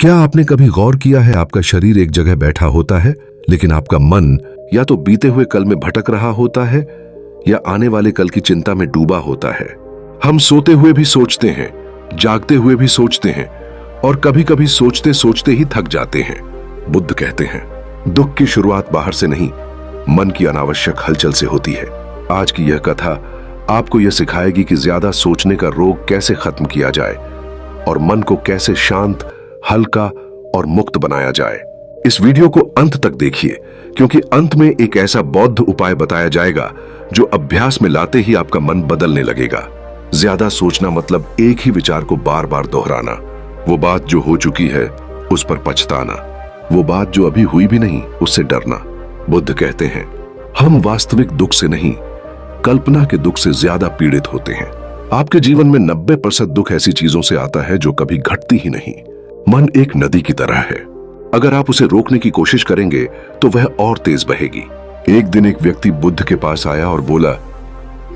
क्या आपने कभी गौर किया है, आपका शरीर एक जगह बैठा होता है लेकिन आपका मन या तो बीते हुए कल में भटक रहा होता है या आने वाले कल की चिंता में डूबा होता है। हम सोते हुए भी सोचते हैं, जागते हुए भी सोचते हैं और कभी कभी सोचते सोचते ही थक जाते हैं। बुद्ध कहते हैं, दुख की शुरुआत बाहर से नहीं, मन की अनावश्यक हलचल से होती है। आज की यह कथा आपको यह सिखाएगी कि ज्यादा सोचने का रोग कैसे खत्म किया जाए और मन को कैसे शांत, हल्का और मुक्त बनाया जाए। इस वीडियो को अंत तक देखिए, क्योंकि अंत में एक ऐसा बौद्ध उपाय बताया जाएगा जो अभ्यास में लाते ही आपका मन बदलने लगेगा। ज्यादा सोचना मतलब एक ही विचार को बार बार दोहराना, वो बात जो हो चुकी है उस पर पछताना, वो बात जो अभी हुई भी नहीं उससे डरना। बुद्ध कहते हैं, हम वास्तविक दुख से नहीं, कल्पना के दुख से ज्यादा पीड़ित होते हैं। आपके जीवन में 90% दुख ऐसी चीजों से आता है जो कभी घटती ही नहीं। मन एक नदी की तरह है, अगर आप उसे रोकने की कोशिश करेंगे तो वह और तेज बहेगी। एक दिन एक व्यक्ति बुद्ध के पास आया और बोला,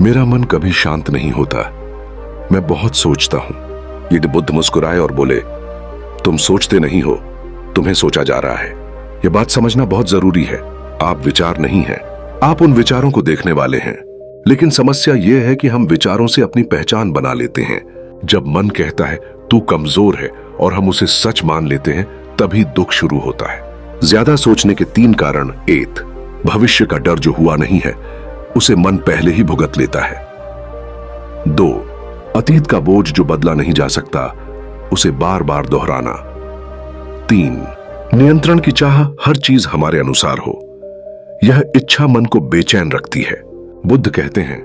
मेरा मन कभी शांत नहीं होता, मैं बहुत सोचता हूं। ये बुद्ध मुस्कुराए और बोले, तुम सोचते नहीं हो, तुम्हें सोचा जा रहा है। यह बात समझना बहुत जरूरी है। आप विचार नहीं हैं, आप उन विचारों को देखने वाले हैं। लेकिन समस्या यह है कि हम विचारों से अपनी पहचान बना लेते हैं। जब मन कहता है तू कमजोर है और हम उसे सच मान लेते हैं, तभी दुख शुरू होता है। ज्यादा सोचने के 3 कारण। 1, भविष्य का डर जो हुआ नहीं है उसे मन पहले ही भुगत लेता है। 2, अतीत का बोझ जो बदला नहीं जा सकता उसे बार बार दोहराना। 3, नियंत्रण की चाह, हर चीज हमारे अनुसार हो। यह इच्छा मन को बेचैन रखती है। बुद्ध कहते हैं,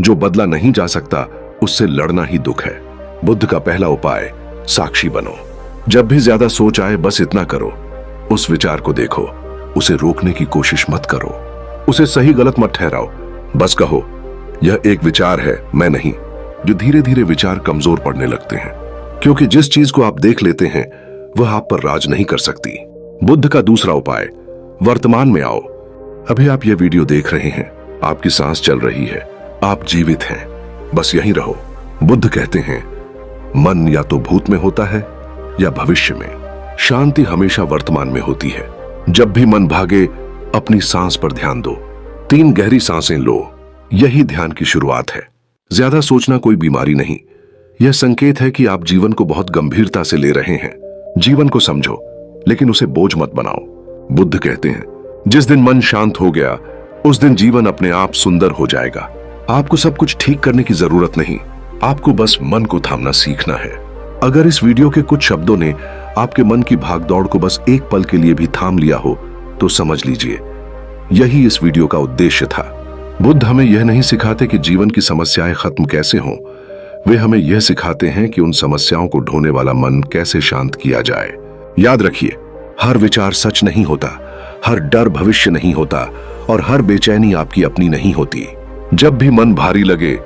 जो बदला नहीं जा सकता उससे लड़ना ही दुख है। बुद्ध का पहला उपाय, साक्षी बनो। जब भी ज्यादा सोच आए बस इतना करो, उस विचार को देखो, उसे रोकने की कोशिश मत करो, उसे सही गलत मत ठहराओ। बस कहो, यह एक विचार है, मैं नहीं। जो धीरे धीरे विचार कमजोर पड़ने लगते हैं, क्योंकि जिस चीज को आप देख लेते हैं वह आप पर राज नहीं कर सकती। बुद्ध का दूसरा उपाय, वर्तमान में आओ। अभी आप यह वीडियो देख रहे हैं, आपकी सांस चल रही है, आप जीवित हैं, बस यहीं रहो। बुद्ध कहते हैं, मन या तो भूत में होता है या भविष्य में, शांति हमेशा वर्तमान में होती है। जब भी मन भागे अपनी सांस पर ध्यान दो। 3 गहरी सांसें लो, यही ध्यान की शुरुआत है। ज्यादा सोचना कोई बीमारी नहीं, यह संकेत है कि आप जीवन को बहुत गंभीरता से ले रहे हैं। जीवन को समझो लेकिन उसे बोझ मत बनाओ। बुद्ध कहते हैं, जिस दिन मन शांत हो गया उस दिन जीवन अपने आप सुंदर हो जाएगा। आपको सब कुछ ठीक करने की जरूरत नहीं, आपको बस मन को थामना सीखना है। अगर इस वीडियो के कुछ शब्दों ने आपके मन की भागदौड़ को बस एक पल के लिए भी थाम लिया हो तो समझ लीजिए यही इस वीडियो का उद्देश्य था। बुद्ध हमें यह नहीं सिखाते कि जीवन की समस्याएं खत्म कैसे हों, वे हमें यह सिखाते हैं कि उन समस्याओं को ढोने वाला मन कैसे शांत किया जाए। याद रखिए, हर विचार सच नहीं होता, हर डर भविष्य नहीं होता और हर बेचैनी आपकी अपनी नहीं होती। जब भी मन भारी लगे,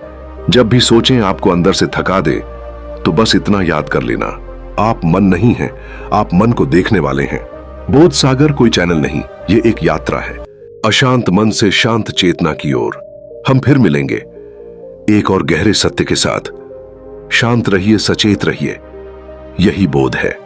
जब भी सोचें आपको अंदर से थका दे, तो बस इतना याद कर लेना, आप मन नहीं हैं, आप मन को देखने वाले हैं। बोध सागर कोई चैनल नहीं, ये एक यात्रा है, अशांत मन से शांत चेतना की ओर। हम फिर मिलेंगे एक और गहरे सत्य के साथ। शांत रहिए, सचेत रहिए, यही बोध है।